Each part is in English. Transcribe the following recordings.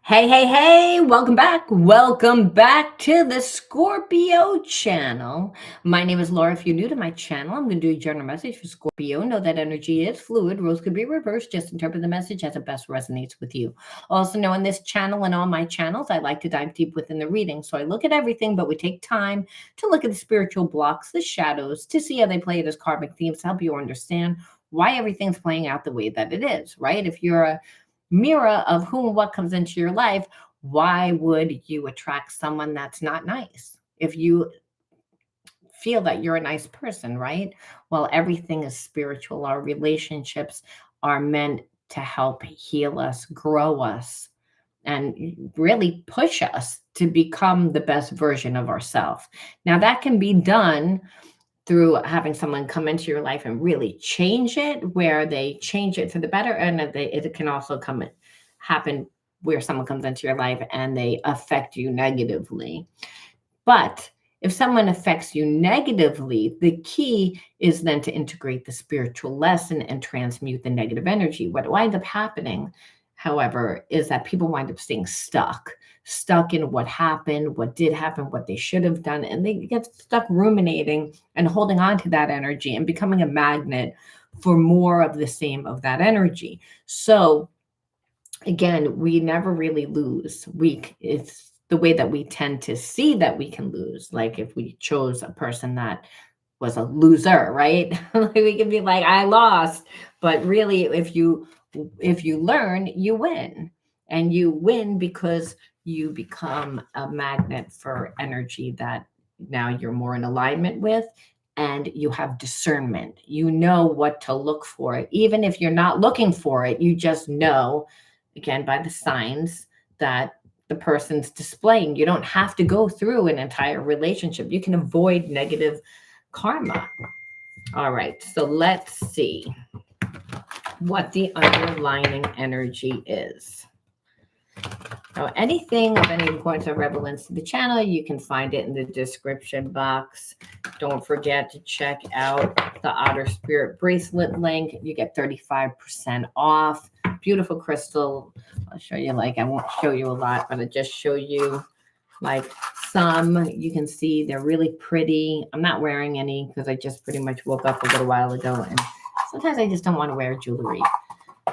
Hey, hey, hey, welcome back. Welcome back to the Scorpio channel. My name is Laura. If you're new to my channel, I'm going to do a general message for Scorpio. Know that energy is fluid. Roles could be reversed. Just interpret the message as it best resonates with you. Also, know in this channel and all my channels, I like to dive deep within the reading. So I look at everything, but we take time to look at the spiritual blocks, the shadows, to see how they play it as karmic themes to help you understand why everything's playing out the way that it is, right? If you're a mirror of who and what comes into your life, why would you attract someone that's not nice? If you feel that you're a nice person, right? Well, everything is spiritual. Our relationships are meant to help heal us, grow us, and really push us to become the best version of ourselves. Now, that can be done through having someone come into your life and really change it, where they change it for the better, and it can also happen where someone comes into your life and they affect you negatively. But if someone affects you negatively, the key is then to integrate the spiritual lesson and transmute the negative energy. What winds up happening, however, is that people wind up staying stuck in what happened, what did happen, what they should have done. And they get stuck ruminating and holding on to that energy and becoming a magnet for more of the same of that energy. So again, we never really lose. It's the way that we tend to see that we can lose. Like if we chose a person that was a loser, right? We can be like, I lost. But really, if you learn, you win. And you win because you become a magnet for energy that now you're more in alignment with, and you have discernment. You know what to look for. Even if you're not looking for it, you just know, again, by the signs that the person's displaying. You don't have to go through an entire relationship. You can avoid negative karma. All right, so let's see what the underlying energy is. Now, anything of any importance or relevance to the channel, you can find it in the description box. Don't forget to check out the Otter Spirit bracelet link. You get 35% off. Beautiful crystal. I'll show you, I won't show you a lot, but I'll just show you like some. You can see they're really pretty. I'm not wearing any because I just pretty much woke up a little while ago, and sometimes I just don't want to wear jewelry.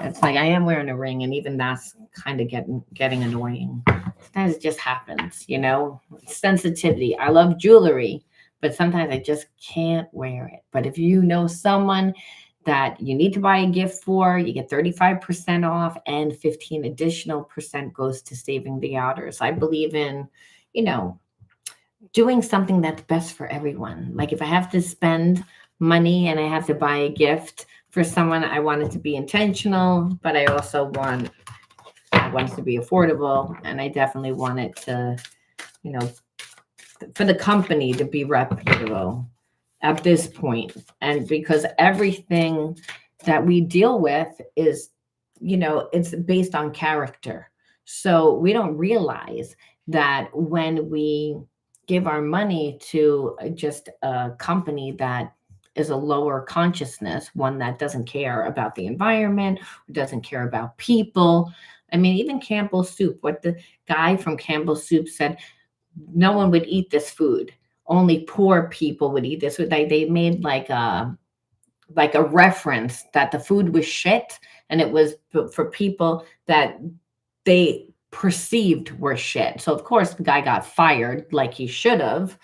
It's like I am wearing a ring, and even that's kind of getting annoying. Sometimes it just happens, sensitivity. I love jewelry, but sometimes I just can't wear it. But if you know someone that you need to buy a gift for, you get 35% off, and 15 additional percent goes to saving the otters. I believe in, you know, doing something that's best for everyone. Like if I have to spend money and I have to buy a gift for someone, I want it to be intentional, but I also want it to be affordable, and I definitely want it to, you know, for the company to be reputable at this point. And because everything that we deal with is, it's based on character. So we don't realize that when we give our money to just a company that is a lower consciousness, one that doesn't care about the environment, doesn't care about people. I mean, even Campbell's soup, what the guy from Campbell's soup said, no one would eat this food. Only poor people would eat this food. They made like a reference that the food was shit, and it was for people that they perceived were shit. So of course the guy got fired like he should have,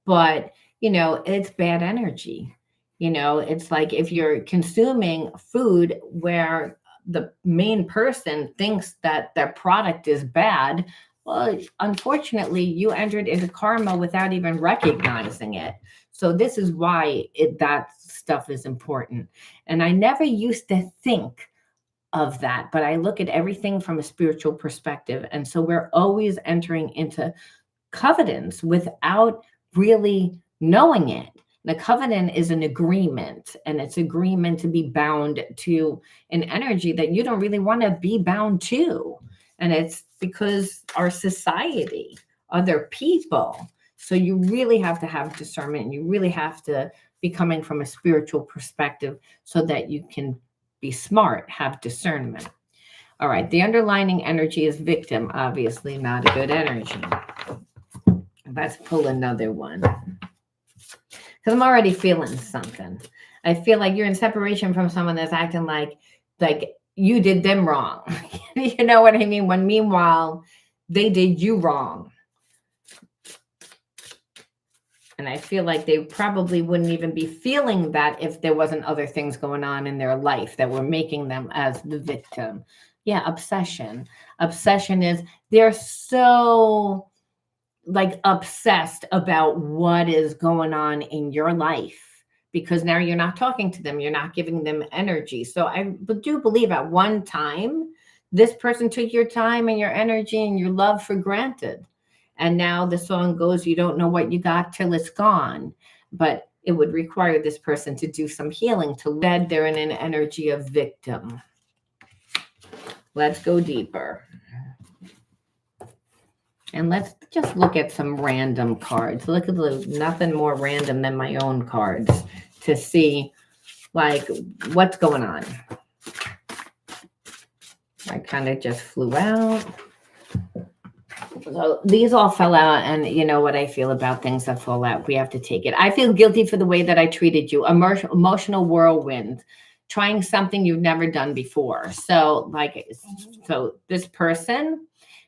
but it's bad energy. It's like if you're consuming food where the main person thinks that their product is bad, well, unfortunately, you entered into karma without even recognizing it. So this is why that stuff is important. And I never used to think of that, but I look at everything from a spiritual perspective. And so we're always entering into covenants without really knowing it. The covenant is an agreement, and it's agreement to be bound to an energy that you don't really want to be bound to. And it's because our society, other people. So you really have to have discernment, and you really have to be coming from a spiritual perspective so that you can be smart, have discernment. All right, the underlining energy is victim, obviously not a good energy. Let's pull another one. Because I'm already feeling something. I feel like you're in separation from someone that's acting like you did them wrong. You know what I mean? When meanwhile, they did you wrong. And I feel like they probably wouldn't even be feeling that if there wasn't other things going on in their life that were making them as the victim. Yeah, obsession. Obsession is they're so like obsessed about what is going on in your life because now you're not talking to them, you're not giving them energy. So I do believe at one time this person took your time and your energy and your love for granted. And now the song goes, you don't know what you got till it's gone. But it would require this person to do some healing to that they're in an energy of victim. Let's go deeper. And let's just look at some random cards. Look at nothing more random than my own cards to see like what's going on. I kind of just flew out. So these all fell out, and you know what I feel about things that fall out. We have to take it. I feel guilty for the way that I treated you. Emotional whirlwind, trying something you've never done before. So this person,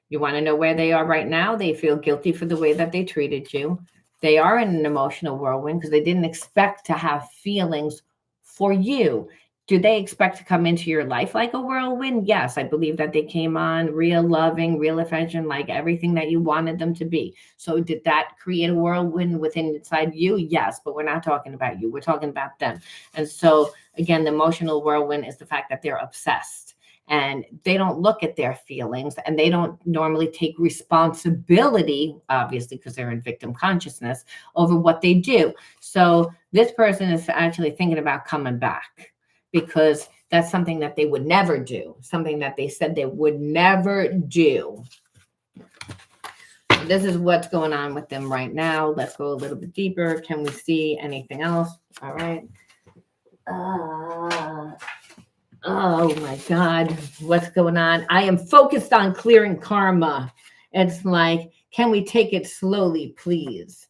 you want to know where they are right now? They feel guilty for the way that they treated you. They are in an emotional whirlwind because they didn't expect to have feelings for you. Do they expect to come into your life like a whirlwind? Yes, I believe that they came on real loving, real affection, like everything that you wanted them to be. So did that create a whirlwind within inside you? Yes, but we're not talking about you. We're talking about them. And so again, the emotional whirlwind is the fact that they're obsessed and they don't look at their feelings and they don't normally take responsibility, obviously, because they're in victim consciousness over what they do. So this person is actually thinking about coming back, because that's something that they would never do, something that they said they would never do. This is what's going on with them right now. Let's go a little bit deeper. Can we see anything else? All right. Oh my God, what's going on? I am focused on clearing karma. It's like, can we take it slowly, please?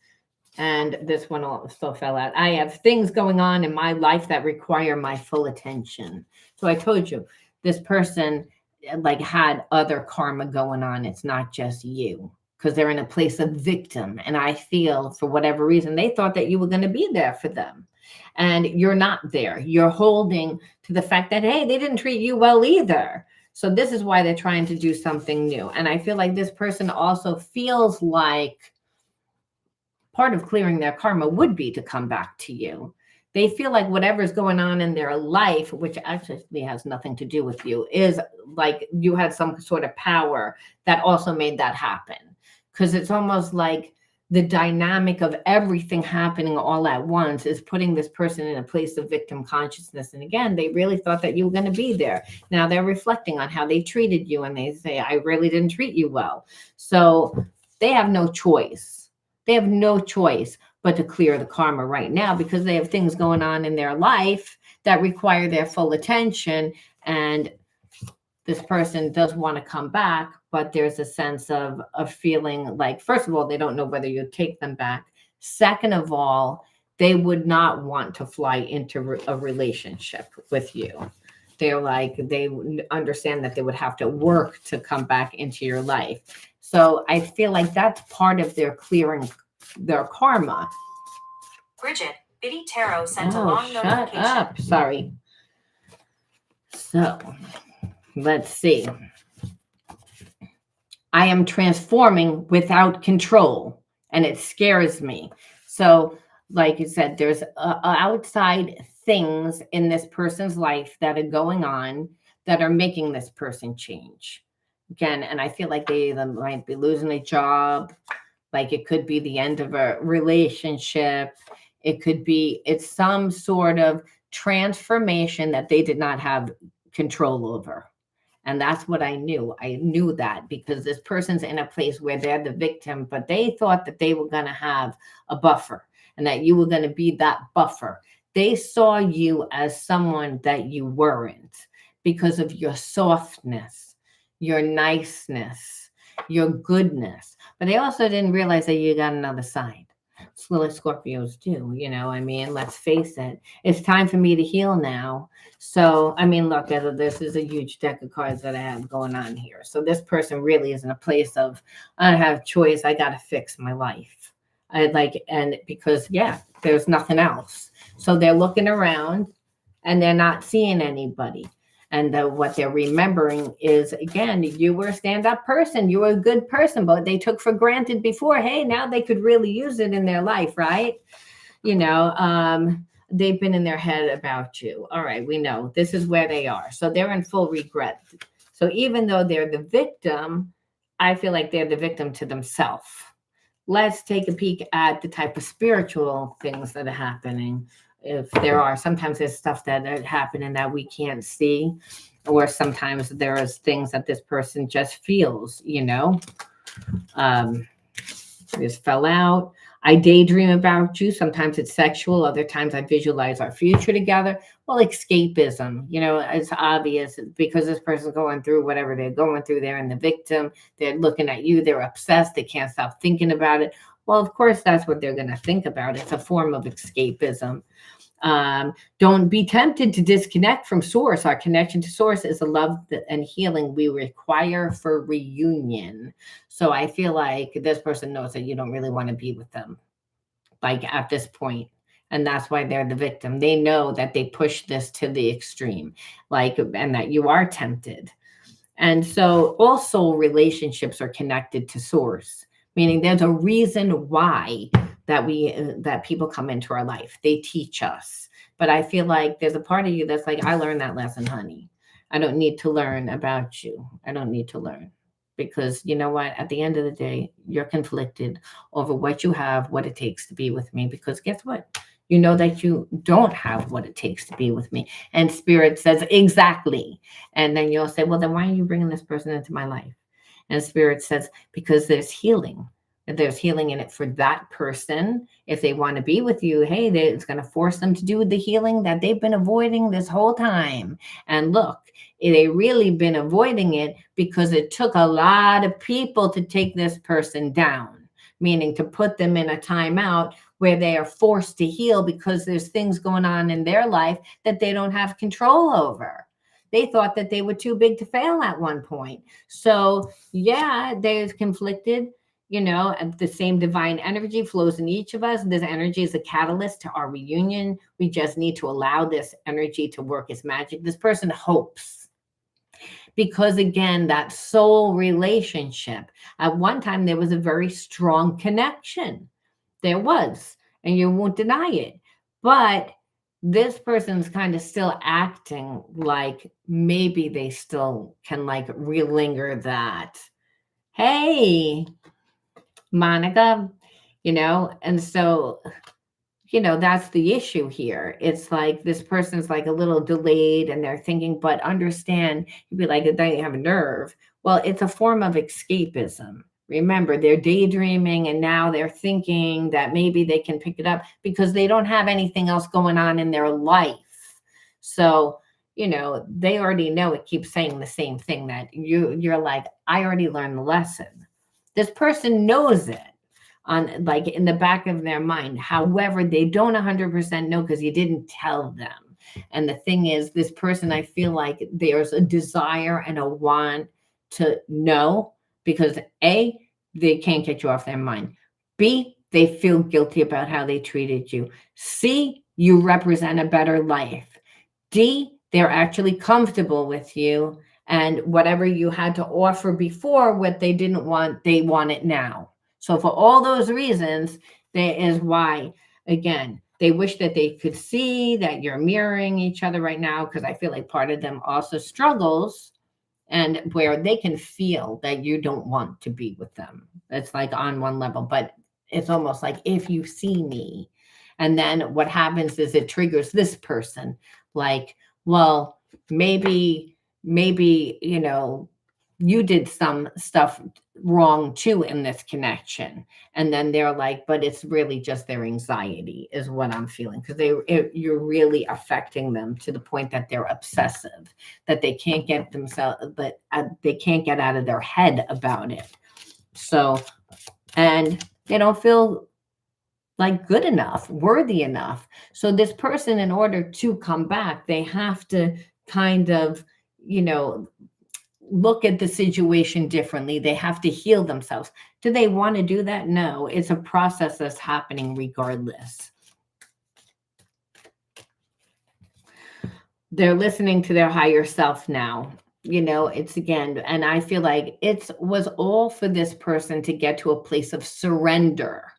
And this one also fell out. I have things going on in my life that require my full attention. So I told you, this person like had other karma going on. It's not just you, because they're in a place of victim. And I feel for whatever reason, they thought that you were going to be there for them. And you're not there. You're holding to the fact that, hey, they didn't treat you well either. So this is why they're trying to do something new. And I feel like this person also feels like part of clearing their karma would be to come back to you. They feel like whatever's going on in their life, which actually has nothing to do with you, is like you had some sort of power that also made that happen. Because it's almost like the dynamic of everything happening all at once is putting this person in a place of victim consciousness. And again, they really thought that you were going to be there. Now they're reflecting on how they treated you and they say, I really didn't treat you well. So they have no choice. They have no choice but to clear the karma right now because they have things going on in their life that require their full attention. And this person does want to come back, but there's a sense of feeling like, first of all, they don't know whether you take them back. Second of all, they would not want to fly into a relationship with you. They're like, they understand that they would have to work to come back into your life. So I feel like that's part of their clearing their karma. Bridget, Biddy Tarot sent a long notification. Shut up. Sorry. So let's see. I am transforming without control, and it scares me. So, like you said, there's outside things in this person's life that are going on that are making this person change. Again, and I feel like they might be losing a job. Like it could be the end of a relationship. It could be, it's some sort of transformation that they did not have control over. And that's what I knew. I knew that because this person's in a place where they're the victim, but they thought that they were going to have a buffer and that you were going to be that buffer. They saw you as someone that you weren't because of your softness. your niceness, your goodness. But they also didn't realize that you got another side. So like Scorpios do, I mean, let's face it. It's time for me to heal now. So, I mean, look, this is a huge deck of cards that I have going on here. So this person really is in a place of, I don't have a choice. I got to fix my life. And because, yeah, there's nothing else. So they're looking around and they're not seeing anybody. And what they're remembering is, again, you were a stand-up person. You were a good person, but they took for granted before. Hey, now they could really use it in their life, right? They've been in their head about you. All right, we know this is where they are. So they're in full regret. So even though they're the victim, I feel like they're the victim to themselves. Let's take a peek at the type of spiritual things that are happening. If there are, sometimes there's stuff that are happening that we can't see, or sometimes there is things that this person just feels, This fell out. I daydream about you. Sometimes it's sexual. Other times I visualize our future together. Well, escapism, it's obvious because this person's going through whatever they're going through. They're in the victim. They're looking at you. They're obsessed. They can't stop thinking about it. Well, of course, that's what they're going to think about. It's a form of escapism. Don't be tempted to disconnect from source. Our connection to source is the love and healing we require for reunion. So I feel like this person knows that you don't really want to be with them, like at this point. And that's why they're the victim. They know that they push this to the extreme, and that you are tempted. And so all soul relationships are connected to source, meaning there's a reason why that people come into our life. They teach us. But I feel like there's a part of you that's like, I learned that lesson, honey. I don't need to learn about you. I don't need to learn. Because you know what? At the end of the day, you're conflicted over what you have, what it takes to be with me. Because guess what? You know that you don't have what it takes to be with me. And spirit says, exactly. And then you'll say, well, then why are you bringing this person into my life? And spirit says, because there's healing. There's healing in it for that person. If they want to be with you, hey, it's going to force them to do the healing that they've been avoiding this whole time. And look, they really been avoiding it because it took a lot of people to take this person down, meaning to put them in a timeout where they are forced to heal because there's things going on in their life that they don't have control over. They thought that they were too big to fail at one point. So yeah, they're conflicted. And the same divine energy flows in each of us. This energy is a catalyst to our reunion. We just need to allow this energy to work its magic. This person hopes because, again, that soul relationship, at one time there was a very strong connection. There was, and you won't deny it. But this person's kind of still acting like maybe they still can relinger that. Hey, Monica, and so, that's the issue here. It's like this person's like a little delayed and they're thinking, but understand, you'd be like, they have a nerve. Well, it's a form of escapism. Remember, they're daydreaming and now they're thinking that maybe they can pick it up because they don't have anything else going on in their life. So, they already know it keeps saying the same thing that you're like, I already learned the lesson. This person knows it on in the back of their mind. However, they don't 100% know because you didn't tell them. And the thing is, this person, I feel like there's a desire and a want to know because A, they can't get you off their mind. B, they feel guilty about how they treated you. C, you represent a better life. D, they're actually comfortable with you. And whatever you had to offer before, what they didn't want, they want it now. So for all those reasons, there is why, again, they wish that they could see that you're mirroring each other right now, because I feel like part of them also struggles and where they can feel that you don't want to be with them. It's like on one level, but it's almost like if you see me. And then what happens is it triggers this person like, well, maybe, you did some stuff wrong too in this connection. And then they're like, but it's really just their anxiety is what I'm feeling, because you're really affecting them to the point that they're obsessive, that they can't get themselves, but they can't get out of their head about it. So, and they don't feel like good enough, worthy enough. So this person, in order to come back, they have to kind of, you know, look at the situation differently. They have to heal themselves. Do they want to do that? No, it's a process that's happening regardless. They're listening to their higher self now. It's again, and I feel like it was all for this person to get to a place of surrender.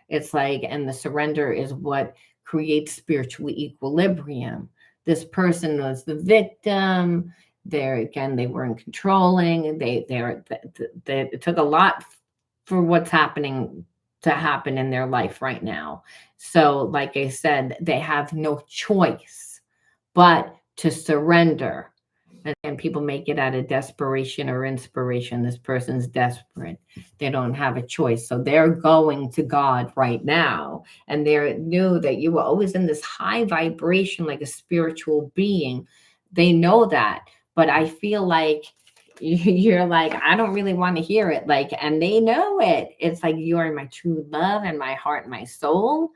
It's like, and the surrender is what creates spiritual equilibrium. This person was the victim. There again, they weren't controlling. It took a lot for what's happening to happen in their life right now. So, like I said, they have no choice but to surrender. And people make it out of desperation or inspiration. This person's desperate. They don't have a choice. So they're going to God right now. And they knew that you were always in this high vibration, like a spiritual being. They know that. But I feel like you're like, I don't really want to hear it. Like, and they know it. It's like, you are my true love and my heart and my soul.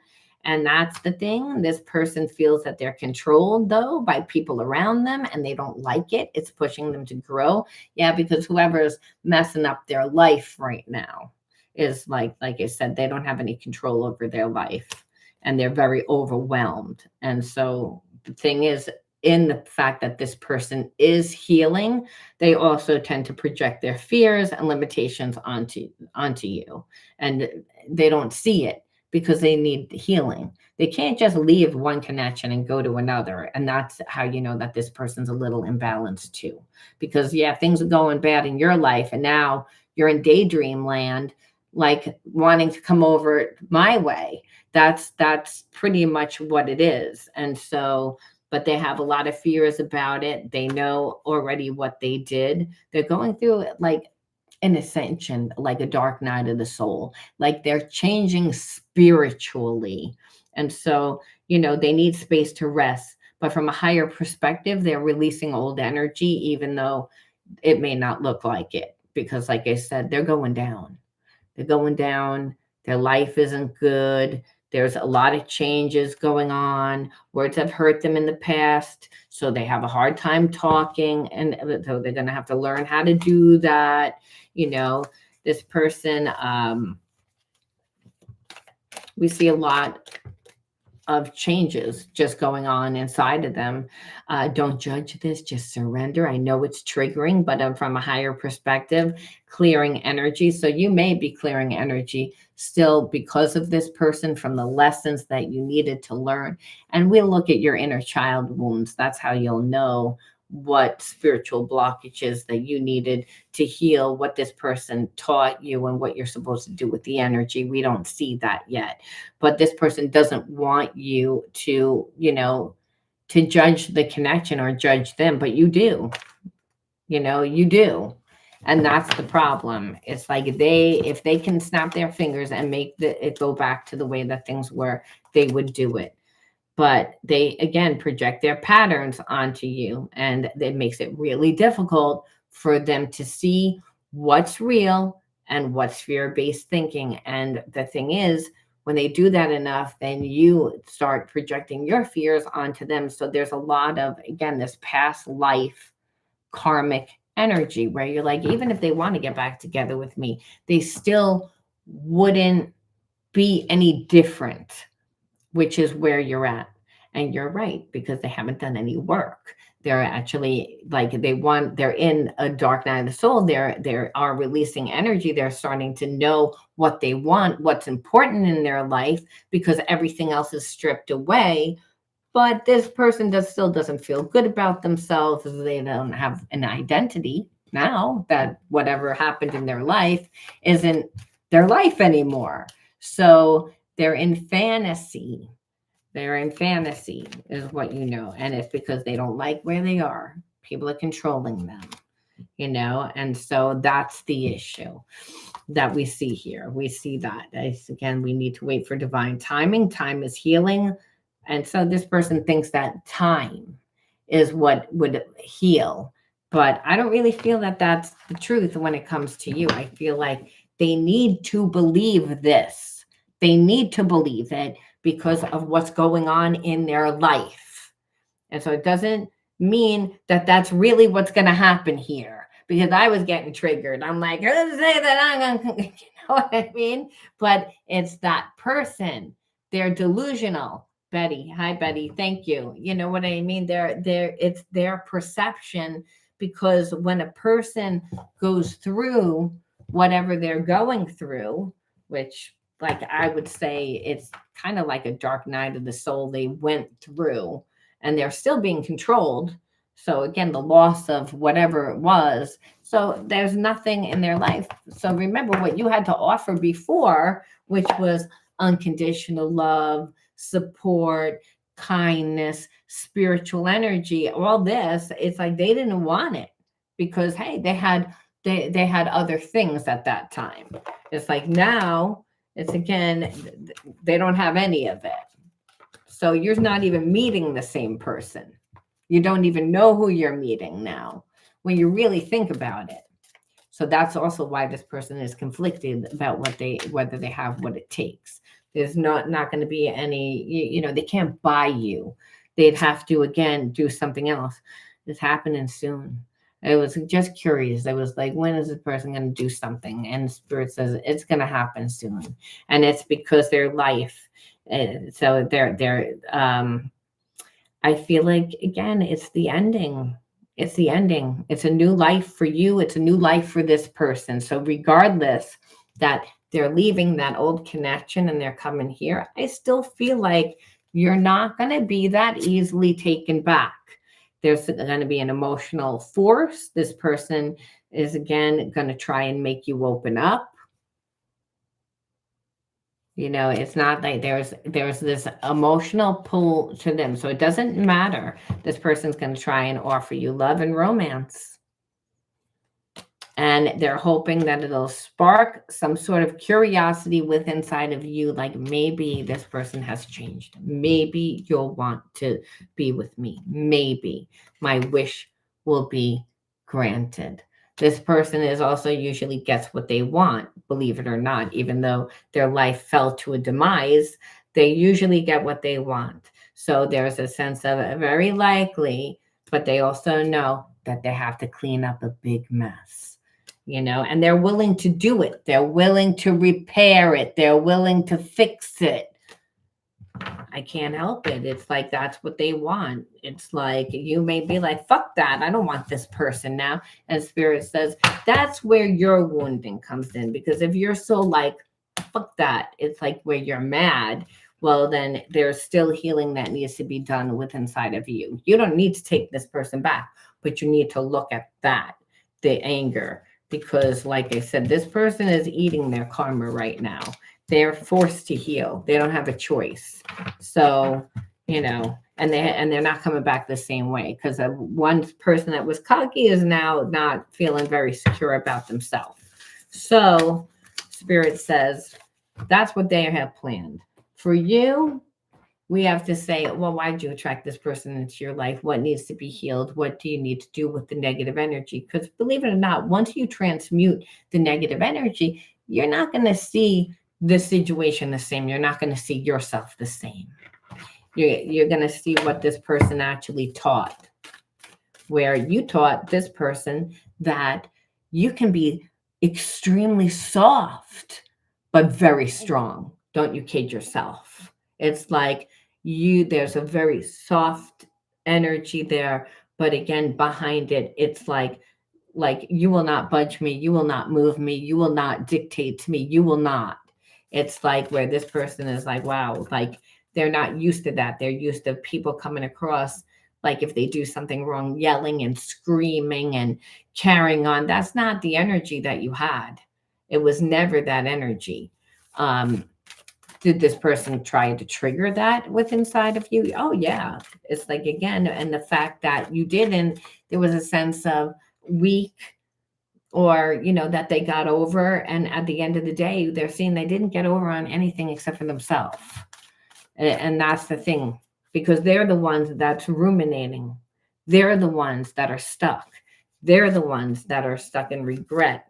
And that's the thing. This person feels that they're controlled, though, by people around them, and they don't like it. It's pushing them to grow. Yeah, because whoever's messing up their life right now is like I said, they don't have any control over their life, and they're very overwhelmed. And so the thing is, in the fact that this person is healing, they also tend to project their fears and limitations onto you, and they don't see it because they need healing. They can't just leave one connection and go to another. And that's how you know that this person's a little imbalanced too. Because, yeah, things are going bad in your life, and now you're in daydream land, like wanting to come over my way. That's pretty much what it is. And so, but they have a lot of fears about it. They know already what they did. They're going through like an ascension, like a dark night of the soul, like they're changing spiritually. And so, they need space to rest. But from a higher perspective, they're releasing old energy, even though it may not look like it. Because, like I said, they're going down. They're going down. Their life isn't good. There's a lot of changes going on. Words have hurt them in the past, so they have a hard time talking, and so they're going to have to learn how to do that. This person, we see a lot of changes just going on inside of them. Don't judge this, just surrender. I know it's triggering, but from a higher perspective, clearing energy. So you may be clearing energy still because of this person, from the lessons that you needed to learn. And we'll look at your inner child wounds. That's how you'll know what spiritual blockages that you needed to heal, what this person taught you, and what you're supposed to do with the energy. We don't see that yet. But this person doesn't want you to, to judge the connection or judge them, but you do. You do. And that's the problem. It's like if they can snap their fingers and make it go back to the way that things were, they would do it. But they, again, project their patterns onto you, and it makes it really difficult for them to see what's real and what's fear-based thinking. And the thing is, when they do that enough, then you start projecting your fears onto them. So there's a lot of, again, this past life karmic energy where you're like, even if they want to get back together with me, they still wouldn't be any different, which is where you're at. And you're right, because they haven't done any work. They're actually like they're in a dark night of the soul. They are releasing energy. They're starting to know what they want, what's important in their life, because everything else is stripped away. But this person still doesn't feel good about themselves. They don't have an identity now, that whatever happened in their life isn't their life anymore. So they're in fantasy. They're in fantasy is what you know. And it's because they don't like where they are. People are controlling them. And so that's the issue that we see here. We see that again, we need to wait for divine timing. Time is healing. And so this person thinks that time is what would heal. But I don't really feel that that's the truth when it comes to you. I feel like they need to believe this. They need to believe it because of what's going on in their life. And so it doesn't mean that that's really what's going to happen here, because I was getting triggered. I'm like, let's say that I'm going to, you know what I mean? But it's that person. They're delusional. Betty, hi Betty, thank you. You know what I mean? It's their perception, because when a person goes through whatever they're going through, which, like, I would say it's kind of like a dark night of the soul they went through, and they're still being controlled. So again, the loss of whatever it was. So there's nothing in their life. So remember what you had to offer before, which was unconditional love, support, kindness, spiritual energy, all this. It's like they didn't want it because, hey, they had other things at that time. It's like now it's, again, they don't have any of it. So you're not even meeting the same person. You don't even know who you're meeting now when you really think about it. So that's also why this person is conflicted about whether they have what it takes. There's not going to be any, they can't buy you. They'd have to, again, do something else. It's happening soon. I was just curious. I was like, when is this person going to do something? And Spirit says it's going to happen soon. And it's because their life. So I feel like, again, it's the ending. It's the ending. It's a new life for you. It's a new life for this person. So regardless that they're leaving that old connection and they're coming here, I still feel like you're not going to be that easily taken back. There's going to be an emotional force. This person is, again, going to try and make you open up. It's not like there's this emotional pull to them. So it doesn't matter. This person's going to try and offer you love and romance. And they're hoping that it'll spark some sort of curiosity within inside of you. Like, maybe this person has changed. Maybe you'll want to be with me. Maybe my wish will be granted. This person is also usually gets what they want, believe it or not. Even though their life fell to a demise, they usually get what they want. So there's a sense of very likely, but they also know that they have to clean up a big mess. And they're willing to do it. They're willing to repair it. They're willing to fix it. I can't help it. It's like, that's what they want. It's like, you may be like, fuck that. I don't want this person now. And Spirit says, that's where your wounding comes in. Because if you're so like, fuck that, it's like where you're mad. Well, then there's still healing that needs to be done with inside of you. You don't need to take this person back, but you need to look at that, the anger. Because, like I said, this person is eating their karma right now. They're forced to heal. They don't have a choice. So, and they're not coming back the same way, because one person that was cocky is now not feeling very secure about themselves. So Spirit says that's what they have planned for you. We have to say, well, why did you attract this person into your life? What needs to be healed? What do you need to do with the negative energy? Because believe it or not, once you transmute the negative energy, you're not going to see the situation the same. You're not going to see yourself the same. You're going to see what this person actually taught, where you taught this person that you can be extremely soft, but very strong. Don't you kid yourself. It's like, there's a very soft energy there, but again, behind it, it's like you will not budge me, you will not move me, you will not dictate to me, you will not. It's like where this person is like, wow, like they're not used to that. They're used to people coming across, like if they do something wrong, yelling and screaming and carrying on. That's not the energy that you had. It was never that energy. Did this person try to trigger that with inside of you? Oh yeah. It's like, again, and the fact that you didn't, there was a sense of, weak, or that they got over, and at the end of the day they're seeing they didn't get over on anything except for themselves. And that's the thing, because they're the ones that's ruminating. They're the ones that are stuck. They're the ones that are stuck in regret.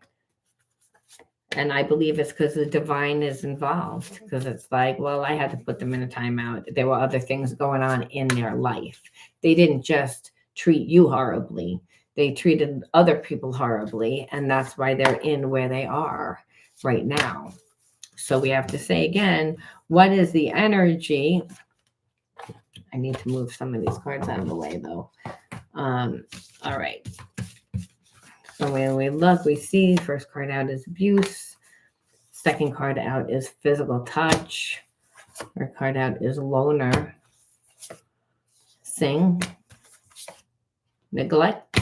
And I believe it's because the divine is involved, because it's like, well, I had to put them in a timeout. There were other things going on in their life. They didn't just treat you horribly, they treated other people horribly. And that's why they're in where they are right now. So we have to say again, what is the energy? I need to move some of these cards out of the way, though. All right. So when we look, we see first card out is abuse. Second card out is physical touch. Third card out is loner. Sing. Neglect.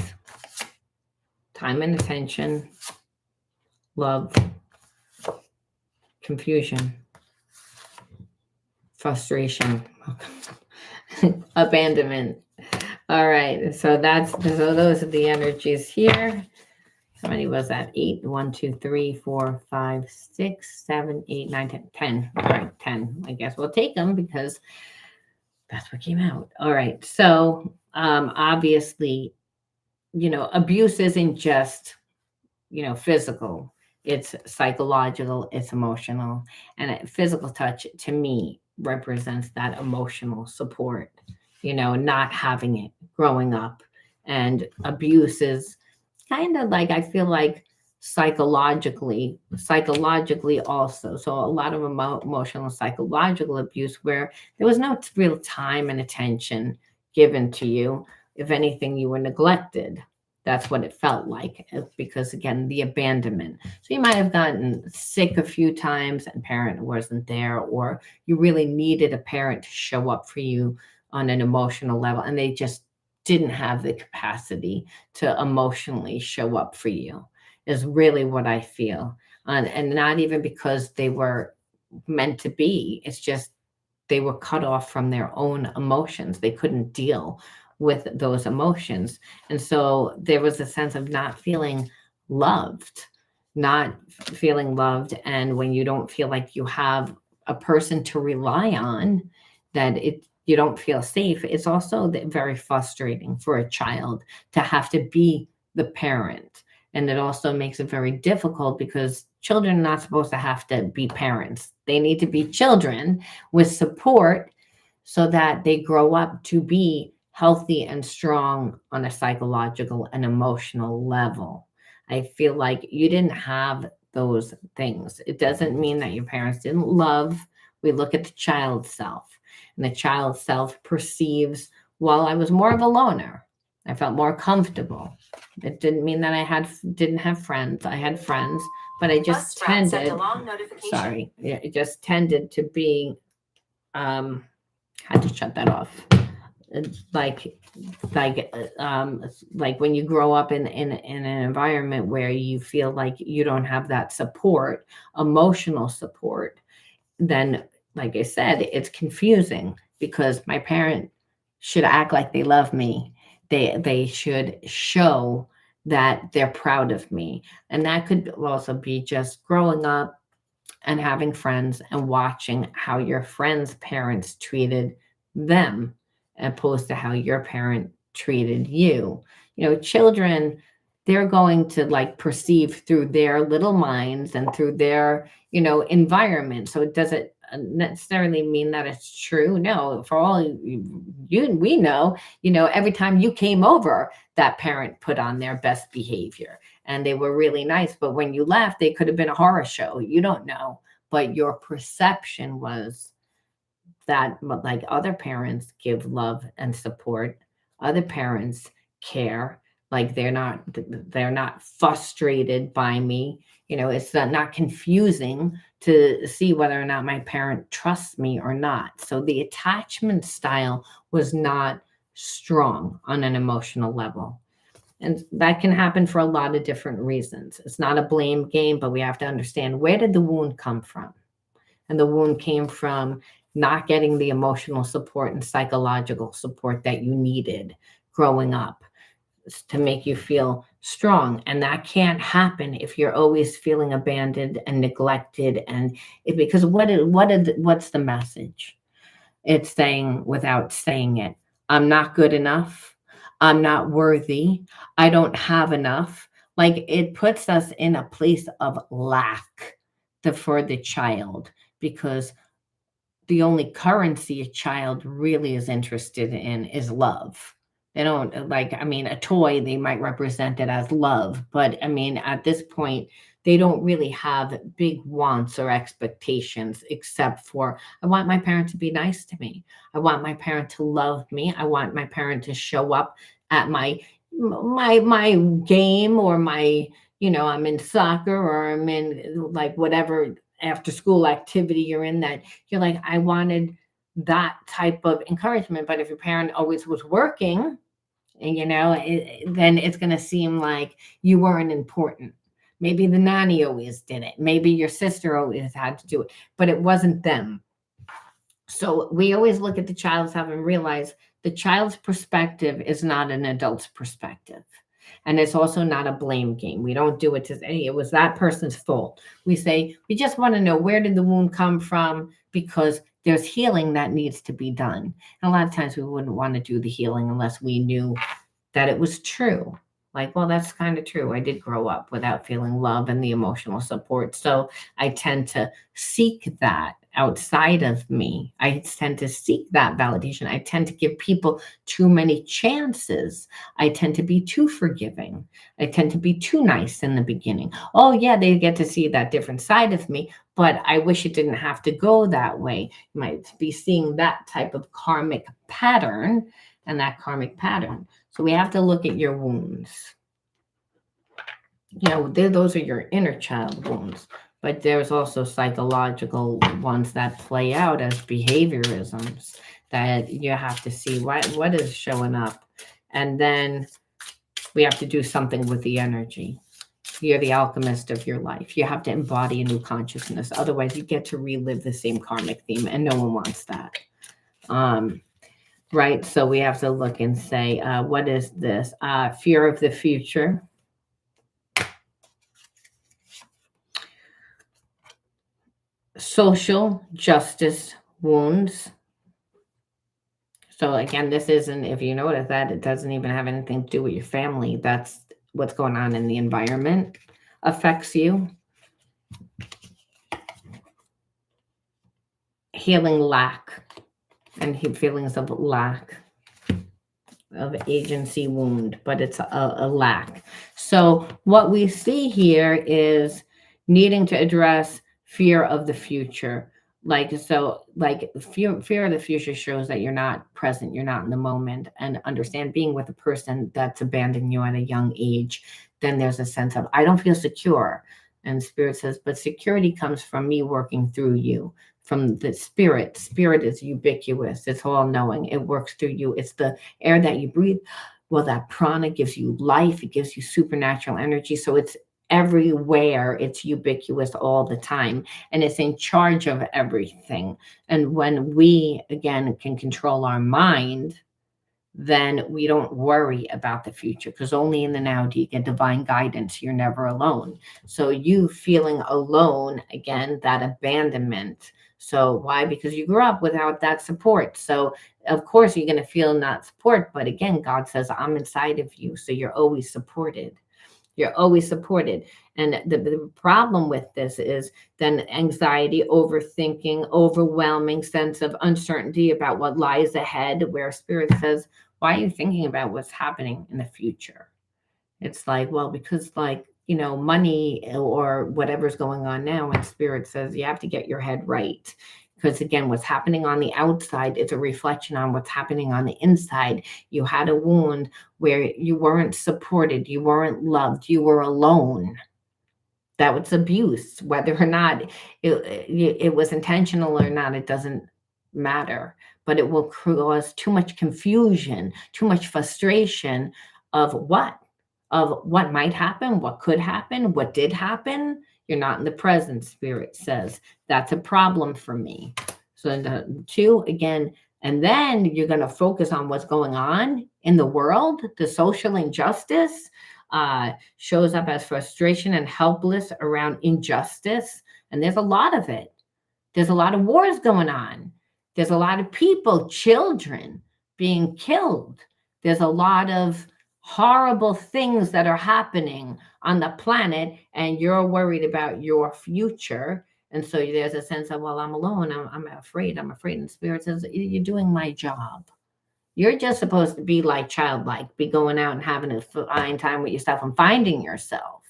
Time and attention. Love. Confusion. Frustration. Abandonment. All right. So those are the energies here. How many was that? 8. 1, 2, 3, 4, 5, 6, 7, 8, 9, 10. 10. All right, 10. I guess we'll take them because that's what came out. All right. So obviously, abuse isn't just, physical. It's psychological, it's emotional. And physical touch to me represents that emotional support, not having it growing up. And abuse is kind of like, I feel like psychologically also. So a lot of emotional psychological abuse where there was no real time and attention given to you. If anything, you were neglected. That's what it felt like, because again, the abandonment. So you might have gotten sick a few times and parent wasn't there, or you really needed a parent to show up for you on an emotional level, and they just didn't have the capacity to emotionally show up for you, is really what I feel. And not even because they were meant to be, it's just they were cut off from their own emotions. They couldn't deal with those emotions. And so there was a sense of not feeling loved, not feeling loved. And when you don't feel like you have a person to rely on, that you don't feel safe, it's also very frustrating for a child to have to be the parent. And it also makes it very difficult because children are not supposed to have to be parents. They need to be children with support so that they grow up to be healthy and strong on a psychological and emotional level. I feel like you didn't have those things. It doesn't mean that your parents didn't love. We look at the child self, and the child self perceives, well, I was more of a loner. I felt more comfortable. It didn't mean that I didn't have friends. I had friends, but I just tended. Sorry, it just tended to be. Had to shut that off. Like, like when you grow up in an environment where you feel like you don't have that support, emotional support, then, like I said, it's confusing because my parent should act like they love me. They should show that they're proud of me. And that could also be just growing up and having friends and watching how your friends' parents treated them opposed to how your parent treated you. Children, they're going to like perceive through their little minds and through their, environment. So it doesn't necessarily mean that it's true. No, for all we know, every time you came over, that parent put on their best behavior and they were really nice. But when you left, they could have been a horror show. You don't know. But your perception was that, like, other parents give love and support. Other parents care. Like they're not frustrated by me. It's not confusing to see whether or not my parent trusts me or not. So the attachment style was not strong on an emotional level. And that can happen for a lot of different reasons. It's not a blame game, but we have to understand, where did the wound come from? And the wound came from not getting the emotional support and psychological support that you needed growing up. to make you feel strong. And that can't happen if you're always feeling abandoned and neglected. And because what's the message? It's saying without saying it, I'm not good enough. I'm not worthy. I don't have enough. Like it puts us in a place of lack for the child, because the only currency a child really is interested in is love. They don't like, I mean, a toy, they might represent it as love, but I mean, at this point, they don't really have big wants or expectations except for, I want my parent to be nice to me. I want my parent to love me. I want my parent to show up at my game, or my, I'm in soccer, or I'm in like whatever after school activity you're in, that you're like, I wanted that type of encouragement. But if your parent always was working, and then it's going to seem like you weren't important. Maybe the nanny always did it. Maybe your sister always had to do it, but it wasn't them. So we always look at the child as having realized the child's perspective is not an adult's perspective. And it's also not a blame game. We don't do it to say, hey, it was that person's fault. We say, we just want to know, where did the wound come from? Because there's healing that needs to be done. And a lot of times we wouldn't want to do the healing unless we knew that it was true. Like, well, that's kind of true. I did grow up without feeling love and the emotional support. So I tend to seek that outside of me. I tend to seek that validation. I tend to give people too many chances. I tend to be too forgiving. I tend to be too nice in the beginning. Oh, yeah, they get to see that different side of me, but I wish it didn't have to go that way. You might be seeing that type of karmic pattern and that karmic pattern. So we have to look at your wounds. Those are your inner child wounds, but there's also psychological ones that play out as behaviorisms that you have to see what is showing up. And then we have to do something with the energy. You're the alchemist of your life. You have to embody a new consciousness. Otherwise, you get to relive the same karmic theme, and no one wants that. Right? So we have to look and say, what is this? Fear of the future. Social justice wounds. So again, this isn't, if you notice that, it doesn't even have anything to do with your family. That's what's going on in the environment affects you. Healing lack and feelings of lack, of agency wound, but it's a lack. So what we see here is needing to address fear of the future. Fear of the future shows that you're not present, you're not in the moment, and understand being with a person that's abandoned you at a young age. Then there's a sense of, I don't feel secure. And Spirit says, but security comes from me working through you, from the Spirit. Spirit is ubiquitous. It's all knowing. It works through you. It's the air that you breathe. Well, that prana gives you life. It gives you supernatural energy. So it's everywhere. It's ubiquitous all the time. And it's in charge of everything. And when we, again, can control our mind, then we don't worry about the future, because only in the now do you get divine guidance. You're never alone. So you feeling alone, again, that abandonment. So why? Because you grew up without that support. So of course you're going to feel not support. But again, God says, I'm inside of you. So you're always supported. You're always supported. And the problem with this is then anxiety, overthinking, overwhelming sense of uncertainty about what lies ahead, where Spirit says, why are you thinking about what's happening in the future? It's like, well, because money or whatever's going on now, and Spirit says you have to get your head right. Because again, what's happening on the outside is a reflection on what's happening on the inside. You had a wound where you weren't supported, you weren't loved, you were alone. That was abuse. Whether or not it was intentional or not, it doesn't matter. But it will cause too much confusion, too much frustration of what might happen, what could happen, what did happen. You're not in the present, Spirit says. That's a problem for me. So the two, again, And then you're going to focus on what's going on in the world. The social injustice shows up as frustration and helpless around injustice. And there's a lot of it. There's a lot of wars going on. There's a lot of people, children being killed. There's a lot of horrible things that are happening on the planet, and you're worried about your future. And so there's a sense of, well, I'm alone. I'm afraid. I'm afraid. And Spirit says, you're doing my job. You're just supposed to be like childlike, be going out and having a fine time with yourself and finding yourself.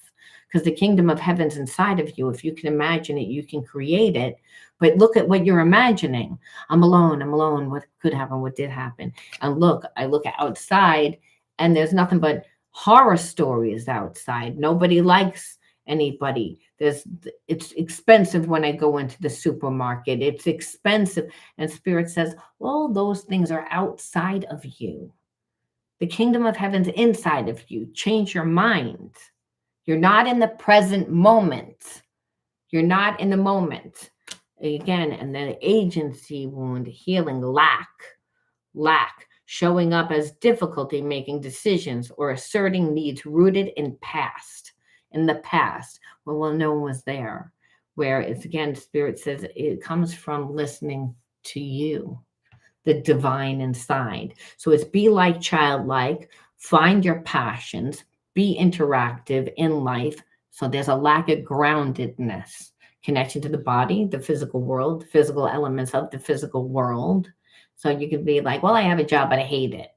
Because the kingdom of heaven's inside of you. If you can imagine it, you can create it. But look at what you're imagining. I'm alone. I'm alone. What could happen? What did happen? And look, I look outside and there's nothing but horror stories outside. Nobody likes anybody. It's expensive when I go into the supermarket. It's expensive. And Spirit says, all those things are outside of you. The kingdom of heaven's inside of you. Change your mind. You're not in the present moment. You're not in the moment. Again, and then agency wound, healing, lack, showing up as difficulty making decisions or asserting needs rooted in the past, when no one was there. Where it's, again, Spirit says it comes from listening to you, the divine inside. So it's be like childlike, find your passions, be interactive in life. So there's a lack of groundedness, connection to the body, the physical world, the physical elements of the physical world. So you could be like, well, I have a job, but I hate it.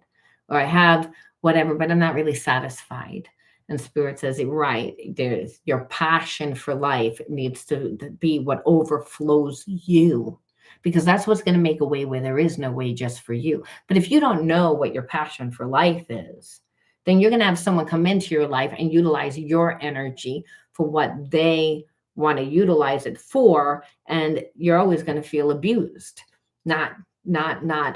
Or I have whatever, but I'm not really satisfied. And Spirit says, right, there's your passion for life needs to be what overflows you, because that's what's going to make a way where there is no way just for you. But if you don't know what your passion for life is, then you're going to have someone come into your life and utilize your energy for what they want to utilize it for. And you're always going to feel abused, not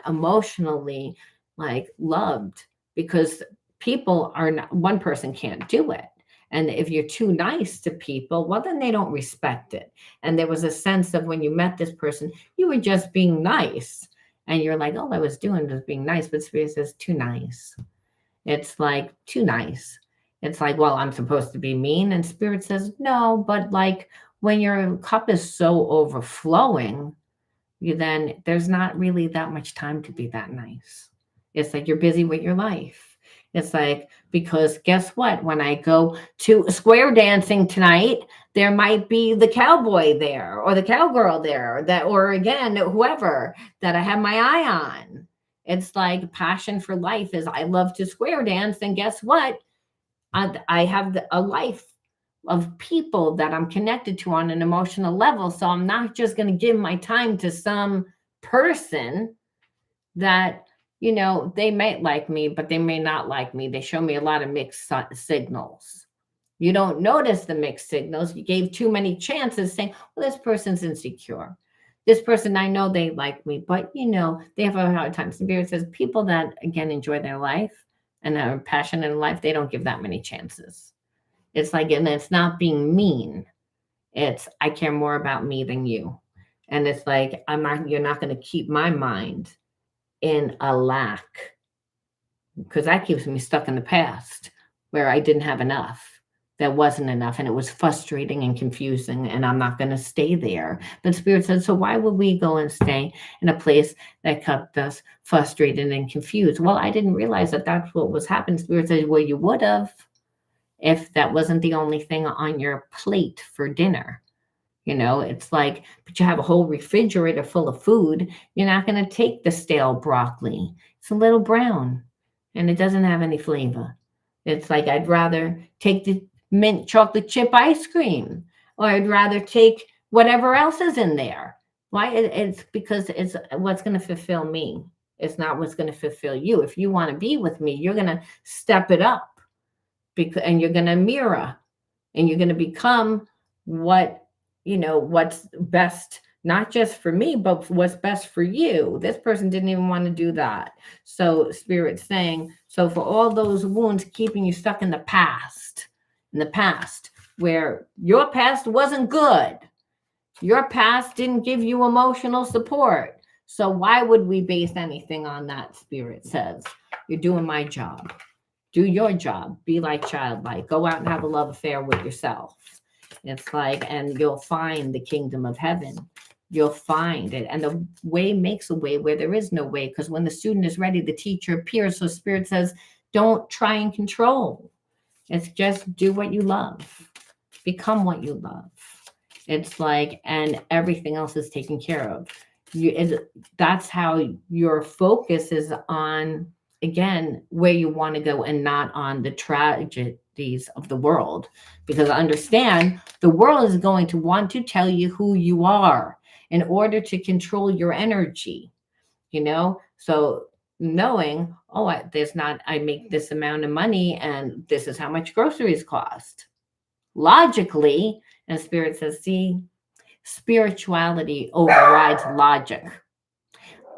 emotionally like loved, because people are not, one person can't do it. And if you're too nice to people, well, then they don't respect it. And there was a sense of when you met this person, you were just being nice. And you're like, all I was doing was being nice. But Spirit says, too nice. It's like, too nice. It's like, well, I'm supposed to be mean. And Spirit says, no, but like when your cup is so overflowing, then there's not really that much time to be that nice. It's like you're busy with your life. It's like, because guess what? When I go to square dancing tonight, there might be the cowboy there or the cowgirl there, or again, whoever that I have my eye on. It's like passion for life is I love to square dance. And guess what? I have a life of people that I'm connected to on an emotional level. So I'm not just going to give my time to some person that, they may like me, but they may not like me. They show me a lot of mixed signals. You don't notice the mixed signals. You gave too many chances saying, well, this person's insecure. This person, I know they like me, but they have a hard time. Spirit says people that, again, enjoy their life and are passionate in life, they don't give that many chances. It's like, and it's not being mean. It's, I care more about me than you. And it's like, you're not going to keep my mind in a lack, because that keeps me stuck in the past where I didn't have enough. There wasn't enough, and it was frustrating and confusing, and I'm not going to stay there. But Spirit said, so why would we go and stay in a place that kept us frustrated and confused? Well, I didn't realize that that's what was happening. Spirit said, well, you would have, if that wasn't the only thing on your plate for dinner. It's like, but you have a whole refrigerator full of food. You're not going to take the stale broccoli. It's a little brown and it doesn't have any flavor. It's like, I'd rather take the mint chocolate chip ice cream, or I'd rather take whatever else is in there. Why? It's because it's what's going to fulfill me. It's not what's going to fulfill you. If you want to be with me, you're going to step it up, and you're going to mirror, and you're going to become what's best, not just for me, but what's best for you. This person didn't even want to do that. So Spirit's saying, so for all those wounds keeping you stuck in the past, where your past wasn't good, your past didn't give you emotional support. So why would we base anything on that? Spirit says, you're doing my job. Do your job. Be like childlike. Go out and have a love affair with yourself. It's like, and you'll find the kingdom of heaven. You'll find it. And the way makes a way where there is no way. Because when the student is ready, the teacher appears. So Spirit says, don't try and control. It's just do what you love. Become what you love. It's like, and everything else is taken care of. That's how your focus is on, again, where you want to go and not on the tragedies of the world. Because understand, the world is going to want to tell you who you are in order to control your energy, So knowing, oh, I make this amount of money and this is how much groceries cost. Logically, and Spirit says, see, spirituality overrides logic.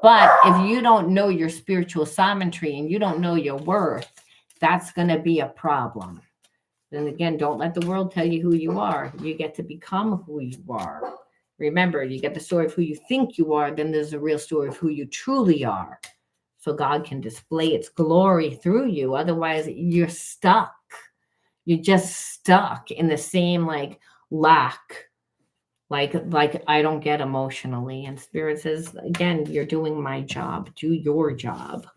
But if you don't know your spiritual symmetry and you don't know your worth, that's going to be a problem. Then again, don't let the world tell you who you are. You get to become who you are. Remember, you get the story of who you think you are, then there's a real story of who you truly are. So God can display its glory through you. Otherwise, you're stuck. You're just stuck in the same lack. Like I don't get emotionally. And Spirit says, again, you're doing my job. Do your job.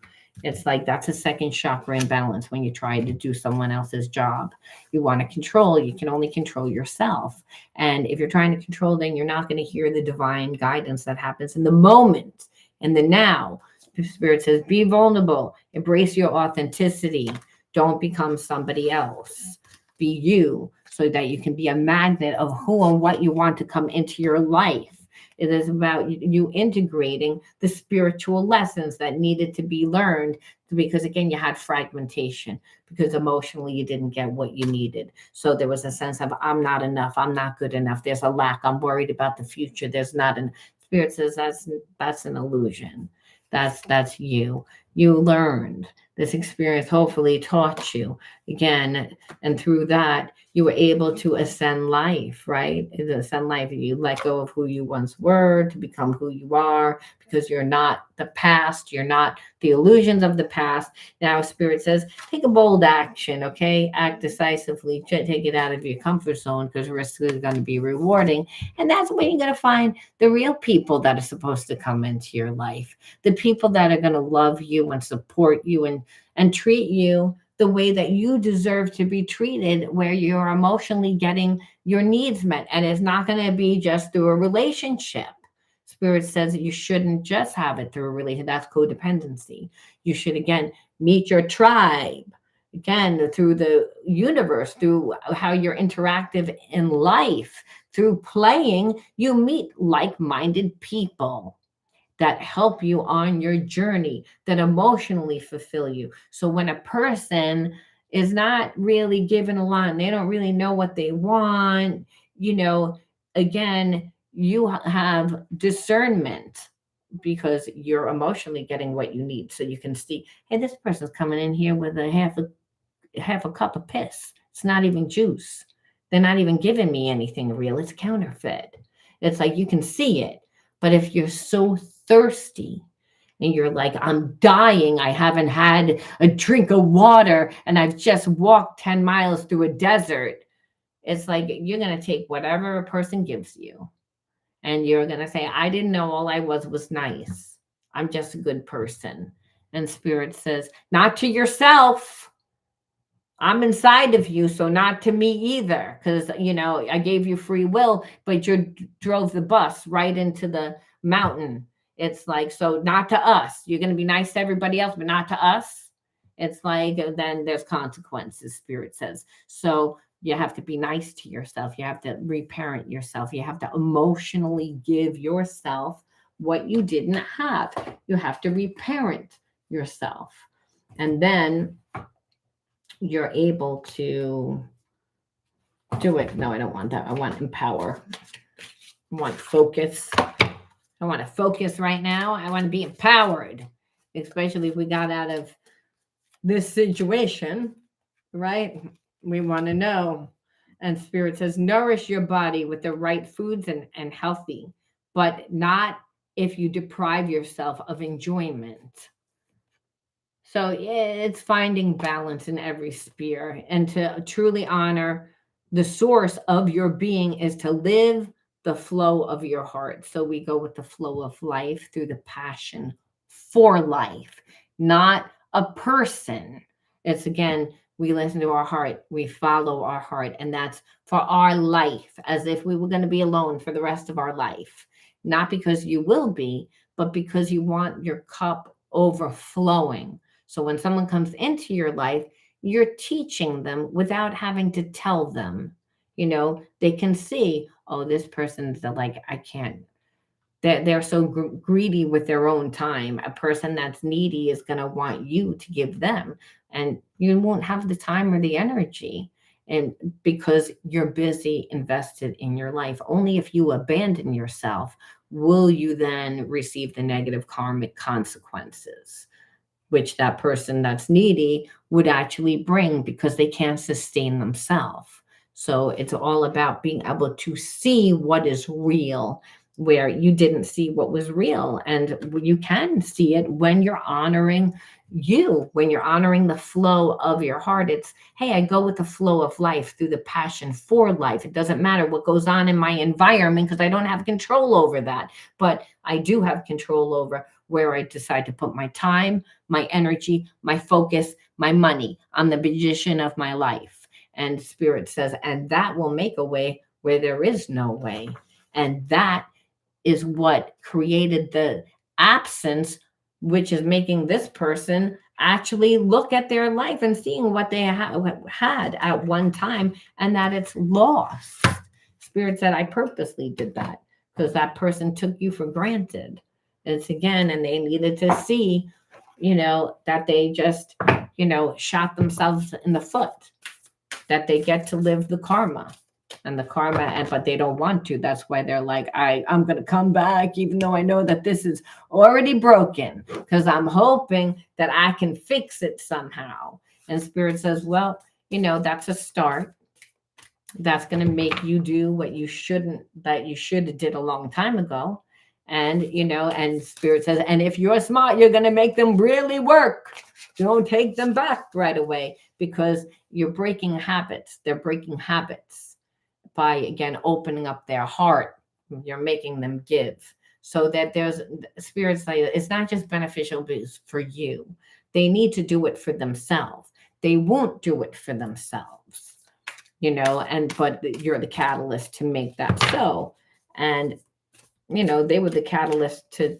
It's like that's a second chakra imbalance when you try to do someone else's job. You want to control, you can only control yourself. And if you're trying to control, then you're not going to hear the divine guidance that happens in the moment, in the now. The Spirit says, be vulnerable, embrace your authenticity. Don't become somebody else. Be you, so that you can be a magnet of who and what you want to come into your life. It is about you integrating the spiritual lessons that needed to be learned, because again, you had fragmentation because emotionally you didn't get what you needed. So there was a sense of, I'm not enough, I'm not good enough, there's a lack, I'm worried about the future, there's not an. Spirit says that's an illusion. That's you. You learned. This experience hopefully taught you again, and through that you were able to ascend life, right? Ascend life. You let go of who you once were to become who you are, because you're not the past. You're not the illusions of the past. Now, Spirit says, take a bold action, okay? Act decisively. Take it out of your comfort zone, because risk is going to be rewarding. And that's when you're going to find the real people that are supposed to come into your life, the people that are going to love you and support you and treat you the way that you deserve to be treated, where you're emotionally getting your needs met. And it's not going to be just through a relationship. Spirit says that you shouldn't just have it through a relationship. That's codependency. You should, again, meet your tribe. Again, through the universe, through how you're interactive in life, through playing, you meet like-minded people that help you on your journey, that emotionally fulfill you. So when a person is not really given a lot, and they don't really know what they want, again, you have discernment, because you're emotionally getting what you need. So you can see, hey, this person's coming in here with a half a cup of piss. It's not even juice. They're not even giving me anything real. It's counterfeit. It's like you can see it. But if you're so thirsty and you're like, I'm dying, I haven't had a drink of water, and I've just walked 10 miles through a desert, it's like you're going to take whatever a person gives you. And you're going to say, I didn't know, all I was nice. I'm just a good person. And Spirit says, not to yourself. I'm inside of you, so not to me either. Because, I gave you free will, but you drove the bus right into the mountain. It's like, so not to us. You're going to be nice to everybody else, but not to us. It's like, then there's consequences, Spirit says. So you have to be nice to yourself. You have to reparent yourself. You have to emotionally give yourself what you didn't have. You have to reparent yourself. And then you're able to do it. No, I don't want that. I want empower. I want focus. I want to focus right now. I want to be empowered, especially if we got out of this situation, right? We want to know. And Spirit says, nourish your body with the right foods and healthy, but not if you deprive yourself of enjoyment. So it's finding balance in every sphere, and to truly honor the source of your being is to live the flow of your heart. So we go with the flow of life through the passion for life, not a person. It's again, we listen to our heart, we follow our heart, and that's for our life, as if we were going to be alone for the rest of our life. Not because you will be, but because you want your cup overflowing. So when someone comes into your life, you're teaching them without having to tell them. They can see, oh, this person's like, I can't. They're so greedy with their own time. A person that's needy is going to want you to give them, and you won't have the time or the energy. And because you're busy invested in your life, only if you abandon yourself will you then receive the negative karmic consequences, which that person that's needy would actually bring because they can't sustain themselves. So it's all about being able to see what is real where you didn't see what was real. And you can see it when you're honoring when you're honoring the flow of your heart. It's, hey, I go with the flow of life through the passion for life. It doesn't matter what goes on in my environment because I don't have control over that. But I do have control over where I decide to put my time, my energy, my focus, my money. I'm the magician of my life. And Spirit says, and that will make a way where there is no way. And that is what created the absence, which is making this person actually look at their life and seeing what they had at one time, and that it's lost. Spirit said, I purposely did that because that person took you for granted. It's again, and they needed to see, that they just, shot themselves in the foot, that they get to live the karma and the karma, and but they don't want to. That's why they're like, I'm gonna come back even though I know that this is already broken, because I'm hoping that I can fix it somehow. And Spirit says, well, that's a start. That's going to make you do what you shouldn't, that you should have did a long time ago. And and Spirit says, and if you're smart, you're going to make them really work. Don't take them back right away, because you're breaking habits. They're breaking habits by, again, opening up their heart. You're making them give, so that there's Spirits like, it's not just beneficial for you. They need to do it for themselves. They won't do it for themselves, and but you're the catalyst to make that so. And they were the catalyst to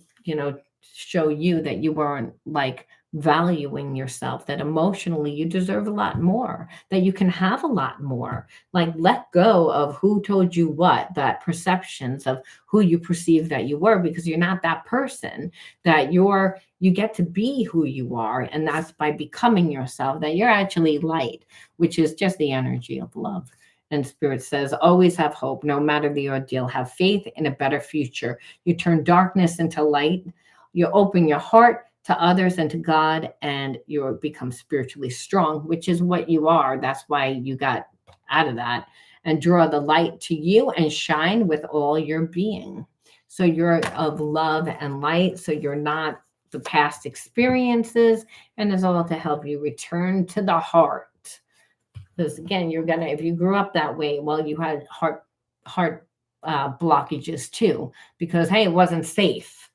show you that you weren't like valuing yourself, that emotionally you deserve a lot more, that you can have a lot more. Like, let go of who told you what, that perceptions of who you perceive that you were, because you're not that person. That you get to be who you are, and that's by becoming yourself, that you're actually light, which is just the energy of love. And Spirit says, always have hope, no matter the ordeal. Have faith in a better future. You turn darkness into light. You open your heart to others and to God, and you become spiritually strong, which is what you are. That's why you got out of that. And draw the light to you and shine with all your being. So you're of love and light. So you're not the past experiences, and it's all to help you return to the heart. Because again, if you grew up that way, well, you had heart blockages too, because hey, it wasn't safe.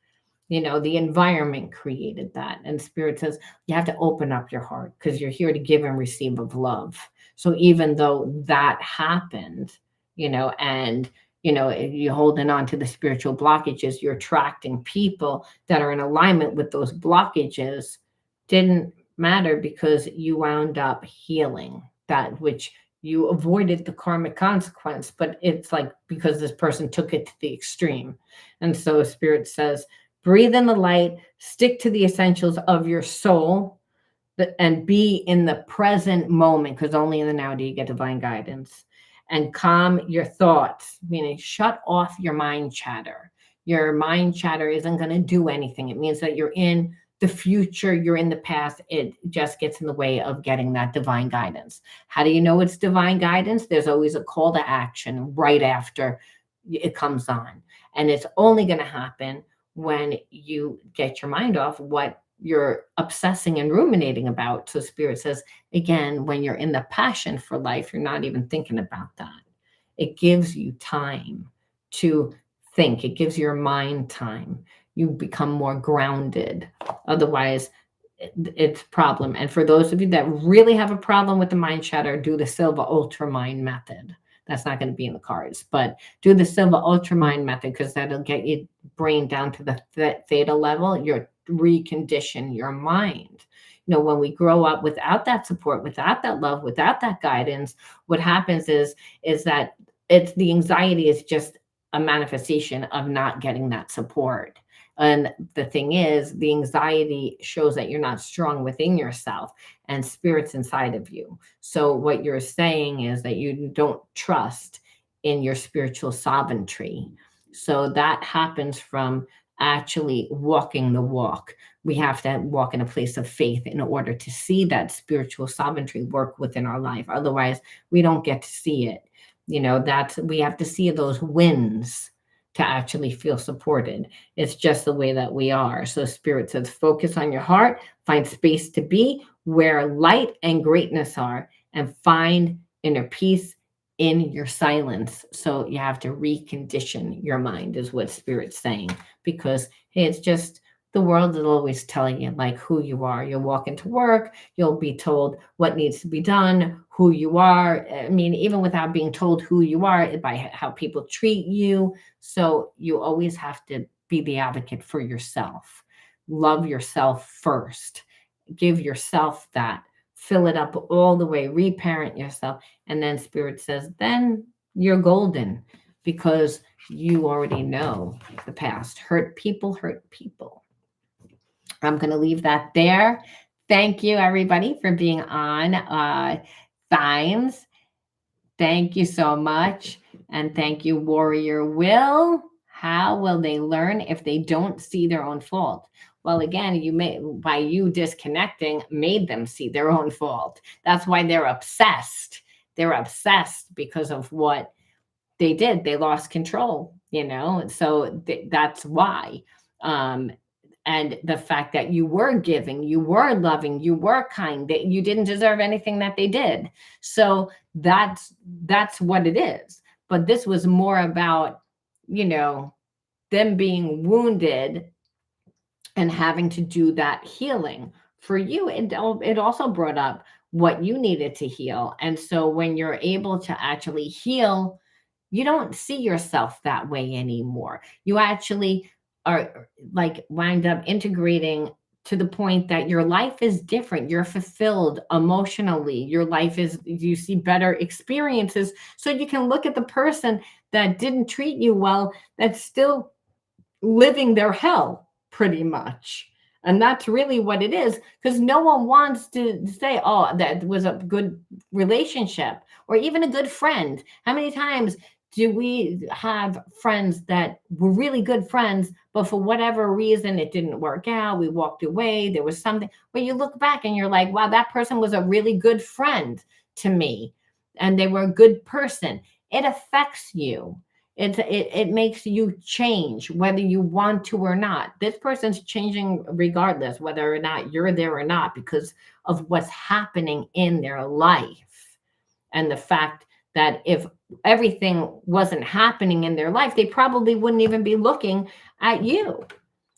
The environment created that. And Spirit says you have to open up your heart, because you're here to give and receive of love. So even though that happened, and you're holding on to the spiritual blockages, you're attracting people that are in alignment with those blockages. Didn't matter, because you wound up healing that which you avoided the karmic consequence. But it's like, because this person took it to the extreme. And so Spirit says, breathe in the light, stick to the essentials of your soul, and be in the present moment, because only in the now do you get divine guidance. And calm your thoughts, meaning shut off your mind chatter. Your mind chatter isn't going to do anything. It means that you're in the future, you're in the past. It just gets in the way of getting that divine guidance. How do you know it's divine guidance? There's always a call to action right after it comes on. And it's only going to happen when you get your mind off what you're obsessing and ruminating about. So Spirit says, again, when you're in the passion for life, you're not even thinking about that. It gives you time to think, it gives your mind time. You become more grounded. Otherwise, it's a problem. And for those of you that really have a problem with the mind chatter, do the Silva Ultra Mind method. That's not going to be in the cards, but do the Silva Ultra Mind method, because that'll get your brain down to the theta level. You'll recondition your mind. When we grow up without that support, without that love, without that guidance, what happens is that the anxiety is just a manifestation of not getting that support. And the thing is, the anxiety shows that you're not strong within yourself, and Spirit's inside of you. So what you're saying is that you don't trust in your spiritual sovereignty. So that happens from actually walking the walk. We have to walk in a place of faith in order to see that spiritual sovereignty work within our life. Otherwise, we don't get to see it. We have to see those wins to actually feel supported. It's just the way that we are. So Spirit says, focus on your heart, find space to be where light and greatness are, and find inner peace in your silence. So you have to recondition your mind, is what Spirit's saying, because hey, it's just the world is always telling you like who you are. You'll walk into work, you'll be told what needs to be done, who you are. I mean, even without being told who you are, by how people treat you. So you always have to be the advocate for yourself. Love yourself first. Give yourself that. Fill it up all the way. Reparent yourself. And then Spirit says, then you're golden, because you already know the past. Hurt people hurt people. I'm going to leave that there. Thank you, everybody, for being on Signs. Thank you so much. And thank you, Warrior Will. How will they learn if they don't see their own fault? Well, again, by you disconnecting, made them see their own fault. That's why they're obsessed. They're obsessed because of what they did. They lost control, so that's why. And the fact that you were giving, you were loving, you were kind, that you didn't deserve anything that they did. So that's what it is. But this was more about, them being wounded and having to do that healing. For you, it also brought up what you needed to heal. And so when you're able to actually heal, you don't see yourself that way anymore. You actually are like wind up integrating to the point that your life is different. You're fulfilled emotionally. Your life you see better experiences. So you can look at the person that didn't treat you well, that's still living their hell pretty much. And that's really what it is, because no one wants to say, oh, that was a good relationship or even a good friend. How many times do we have friends that were really good friends, but for whatever reason, it didn't work out? We walked away. There was something where you look back and you're like, wow, that person was a really good friend to me. And they were a good person. It affects you. It makes you change whether you want to or not. This person's changing regardless whether or not you're there or not, because of what's happening in their life. And the fact that if everything wasn't happening in their life, they probably wouldn't even be looking at you.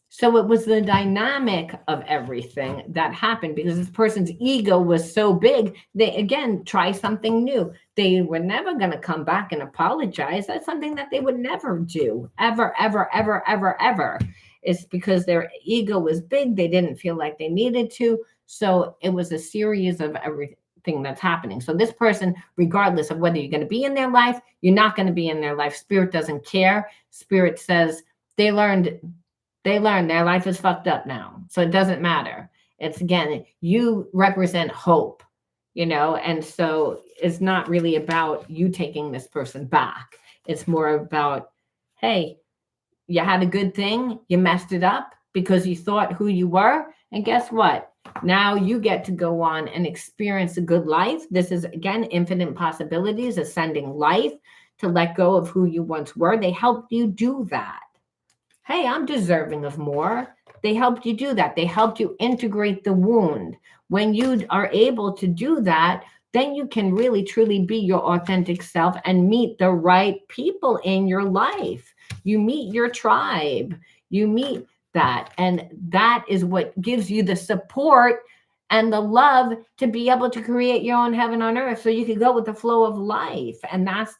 So it was the dynamic of everything that happened, because this person's ego was so big. They, again, try something new. They were never going to come back and apologize. That's something that they would never do, ever, ever, ever, ever, ever. It's because their ego was big. They didn't feel like they needed to. So it was a series of everything that's happening. So this person, regardless of whether you're going to be in their life, you're not going to be in their life, Spirit doesn't care. Spirit says they learned their life is fucked up now. So it doesn't matter. It's, again, you represent hope, and so it's not really about you taking this person back. It's more about, hey, you had a good thing, you messed it up because you thought who you were. And guess what? Now you get to go on and experience a good life. This is, again, infinite possibilities, ascending life, to let go of who you once were. They helped you do that. hey, I'm deserving of more. They helped you do that. They helped you integrate the wound. When you are able to do that, then you can really truly be your authentic self and meet the right people in your life. You meet your tribe, you meet that. And that is what gives you the support and the love to be able to create your own heaven on earth so you can go with the flow of life. And that's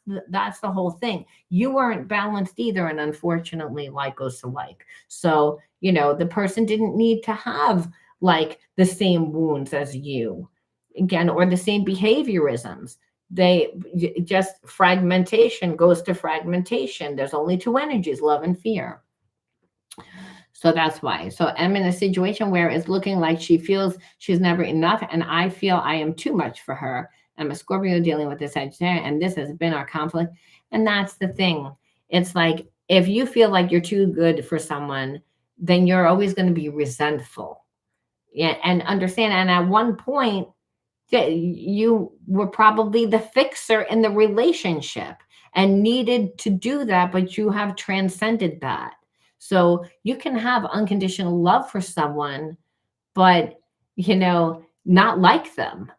the whole thing. You weren't balanced either, and unfortunately like goes to like. So the person didn't need to have like the same wounds as you, again, or the same behaviorisms. They just, fragmentation goes to fragmentation. There's only two energies, love and fear. So that's why. So I'm in a situation where it's looking like she feels she's never enough, and I feel I am too much for her. I'm a Scorpio dealing with this Sagittarius, and this has been our conflict. And that's the thing. It's like if you feel like you're too good for someone, then you're always going to be resentful. Yeah, and understand. And at one point, you were probably the fixer in the relationship and needed to do that, but you have transcended that. So you can have unconditional love for someone, but not like them.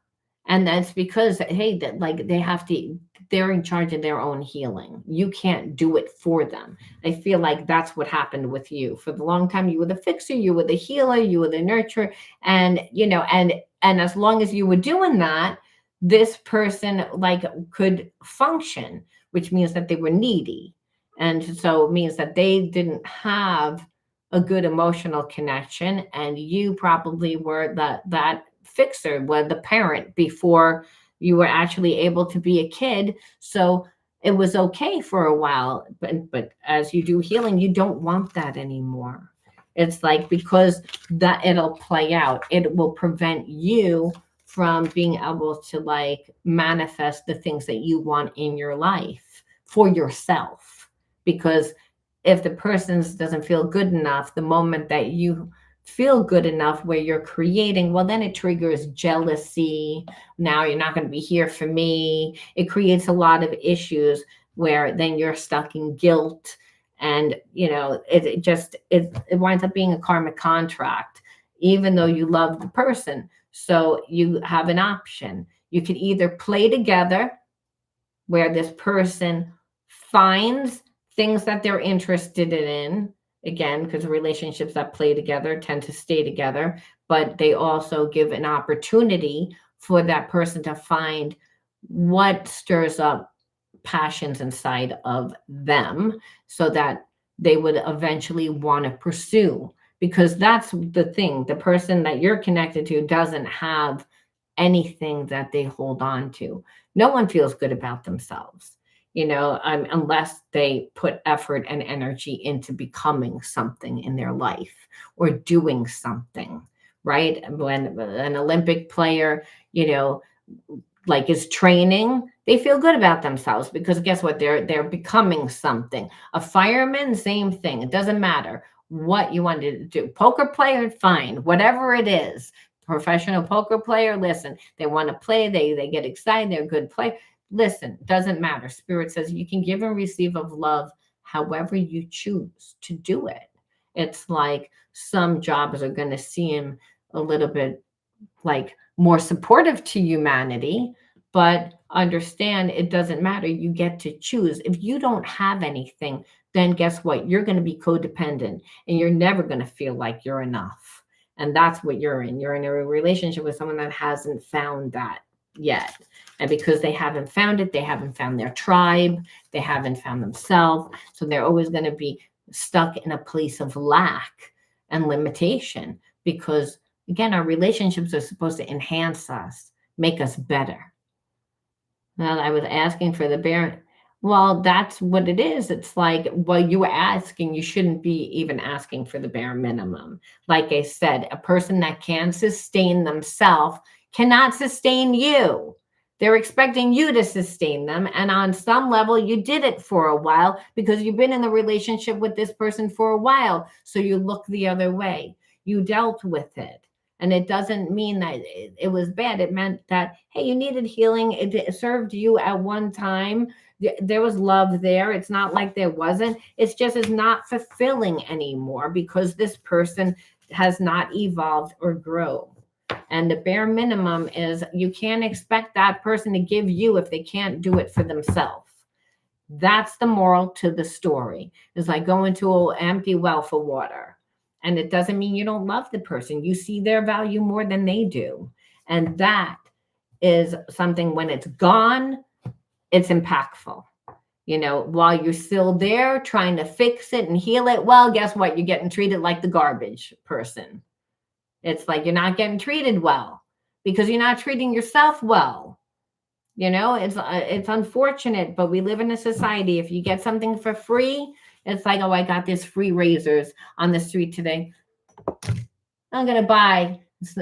And that's because, hey, that, like, they're in charge of their own healing. You can't do it for them. I feel like that's what happened with you. For the long time, you were the fixer, you were the healer, you were the nurturer. And as long as you were doing that, this person like could function, which means that they were needy. And so it means that they didn't have a good emotional connection, and you probably were that fixer, were the parent before you were actually able to be a kid. So it was okay for a while, but as you do healing, you don't want that anymore. It's like, because that it'll play out, it will prevent you from being able to like manifest the things that you want in your life for yourself. Because if the person doesn't feel good enough, the moment that you feel good enough where you're creating, well, then it triggers jealousy. Now you're not going to be here for me. It creates a lot of issues where then you're stuck in guilt. And it winds up being a karmic contract, even though you love the person. So you have an option. You could either play together, where this person finds things that they're interested in, again, because relationships that play together tend to stay together, but they also give an opportunity for that person to find what stirs up passions inside of them, so that they would eventually want to pursue. Because that's the thing, the person that you're connected to doesn't have anything that they hold on to. No one feels good about themselves, unless they put effort and energy into becoming something in their life or doing something, right? When an Olympic player, like is training, they feel good about themselves because guess what? They're becoming something. A fireman, same thing. It doesn't matter what you want to do. Poker player, fine. Whatever it is, professional poker player, listen, they want to play, they get excited, they're a good player. Listen, doesn't matter. Spirit says you can give and receive of love however you choose to do it. It's like some jobs are going to seem a little bit like more supportive to humanity, but understand it doesn't matter. You get to choose. If you don't have anything, then guess what? You're going to be codependent and you're never going to feel like you're enough. And that's what you're in. You're in a relationship with someone that hasn't found that yet. And because they haven't found it, they haven't found their tribe, they haven't found themselves. So they're always going to be stuck in a place of lack and limitation, because again, our relationships are supposed to enhance us, make us better. Well, I was asking for the bare. Well, that's what it is. It's like, well, you were asking, you shouldn't be even asking for the bare minimum. Like I said, a person that can sustain themselves cannot sustain you. They're expecting you to sustain them. And on some level, you did it for a while because you've been in the relationship with this person for a while. So you look the other way. You dealt with it. And it doesn't mean that it was bad. It meant that, hey, you needed healing. It served you at one time There was love there. It's not like there wasn't. It's just is not fulfilling anymore because this person has not evolved or grown. And the bare minimum is you can't expect that person to give you if they can't do it for themselves. That's the moral to the story. It's like going to an empty well for water. And it doesn't mean you don't love the person. You see their value more than they do. And that is something when it's gone, it's impactful. While you're still there trying to fix it and heal it, well, guess what? You're getting treated like the garbage person. It's like you're not getting treated well because you're not treating yourself well. It's unfortunate, but we live in a society. If you get something for free, it's like, oh, I got this free razors on the street today. I'm gonna buy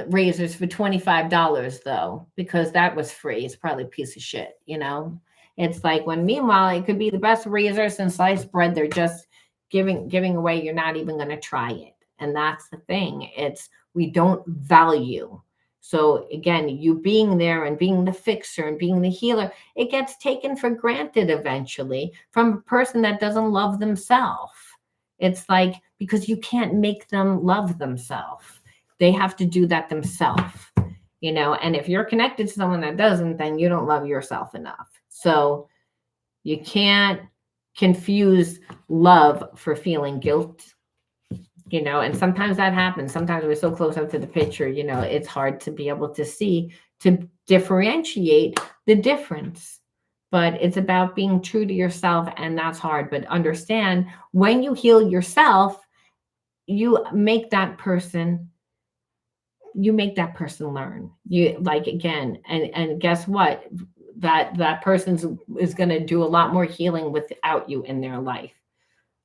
razors for $25 though, because that was free. It's probably a piece of shit. It's like when meanwhile it could be the best razors and sliced bread. They're just giving away. You're not even gonna try it. And that's the thing. It's we don't value. So again, you being there and being the fixer and being the healer, it gets taken for granted eventually from a person that doesn't love themselves. It's like because you can't make them love themselves. They have to do that themselves. And if you're connected to someone that doesn't, then you don't love yourself enough. So you can't confuse love for feeling guilt. And sometimes that happens. Sometimes we're so close up to the picture, it's hard to be able to see, to differentiate the difference. But it's about being true to yourself, and that's hard. But understand when you heal yourself, you make that person learn. You like again, and guess what? That person is going to do a lot more healing without you in their life.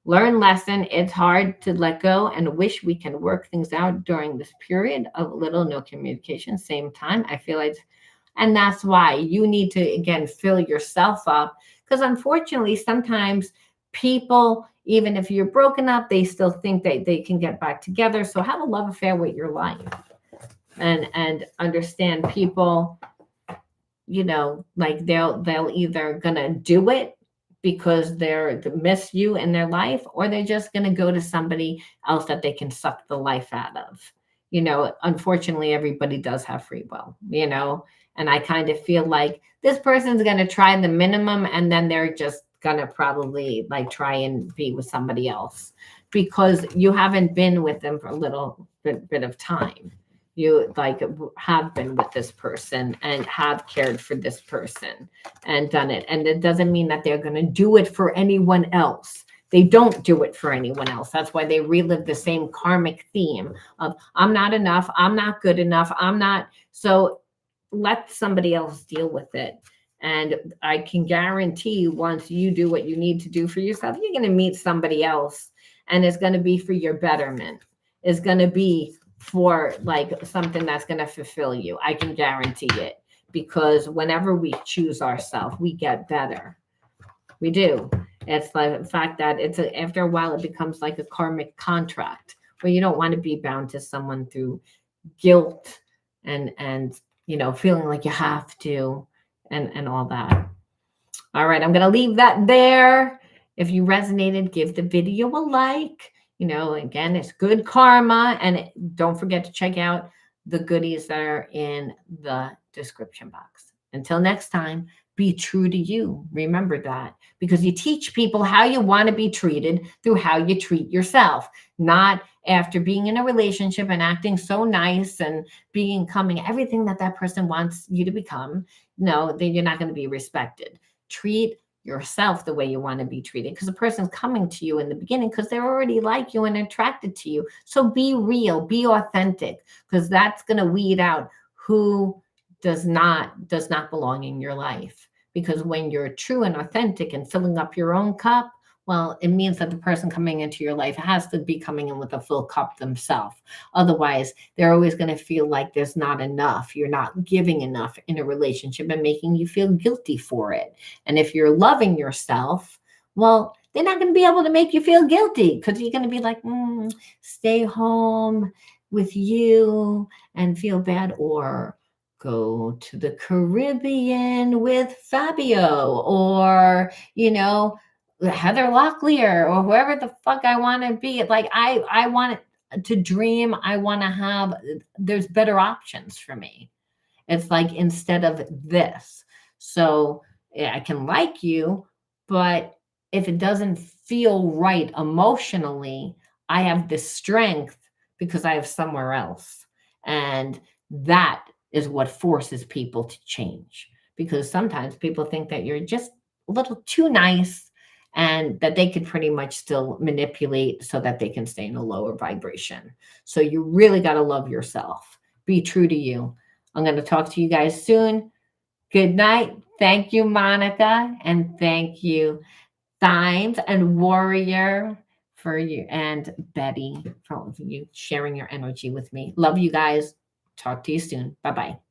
Learn lesson. It's hard to let go and wish we can work things out during this period of little no communication. Same time, I feel like, and that's why you need to again fill yourself up, because unfortunately sometimes people, even if you're broken up, they still think that they can get back together. So have a love affair with your life, and understand people, like they'll either gonna do it because they're miss you in their life, or they're just going to go to somebody else that they can suck the life out of. Unfortunately, everybody does have free will. And I kind of feel like this person's going to try the minimum, and then they're just going to probably like try and be with somebody else because you haven't been with them for a little bit of time. You like have been with this person and have cared for this person and done it. And it doesn't mean that they're going to do it for anyone else. They don't do it for anyone else. That's why they relive the same karmic theme of I'm not enough. I'm not good enough. I'm not. So let somebody else deal with it. And I can guarantee once you do what you need to do for yourself, you're going to meet somebody else, and it's going to be for your betterment. It's going to be for like something that's going to fulfill you. I can guarantee it, because whenever we choose ourselves, we get better. We do. It's like the fact that after a while, it becomes like a karmic contract where you don't want to be bound to someone through guilt and feeling like you have to and all that. All right, I'm going to leave that there. If you resonated, give the video a like. Again, it's good karma. And don't forget to check out the goodies that are in the description box. Until next time, be true to you. Remember that, because you teach people how you want to be treated through how you treat yourself, not after being in a relationship and acting so nice and becoming everything that person wants you to become. No, then you're not going to be respected. Treat yourself the way you want to be treated, because the person's coming to you in the beginning because they're already like you and attracted to you. So be real, be authentic, because that's going to weed out who does not belong in your life. Because when you're true and authentic and filling up your own cup, well, it means that the person coming into your life has to be coming in with a full cup themselves. Otherwise, they're always going to feel like there's not enough. You're not giving enough in a relationship and making you feel guilty for it. And if you're loving yourself, well, they're not going to be able to make you feel guilty, because you're going to be like, stay home with you and feel bad, or go to the Caribbean with Fabio, or, Heather Locklear, or whoever the fuck I want to be. Like, I want to dream. I want to have, there's better options for me. It's like, instead of this. So yeah, I can like you, but if it doesn't feel right emotionally, I have the strength because I have somewhere else. And that is what forces people to change. Because sometimes people think that you're just a little too nice, and that they could pretty much still manipulate so that they can stay in a lower vibration. So you really got to love yourself. Be true to you. I'm going to talk to you guys soon. Good night. Thank you, Monica. And thank you, Signs and Warrior, for you, and Betty, for all of you sharing your energy with me. Love you guys. Talk to you soon. Bye bye.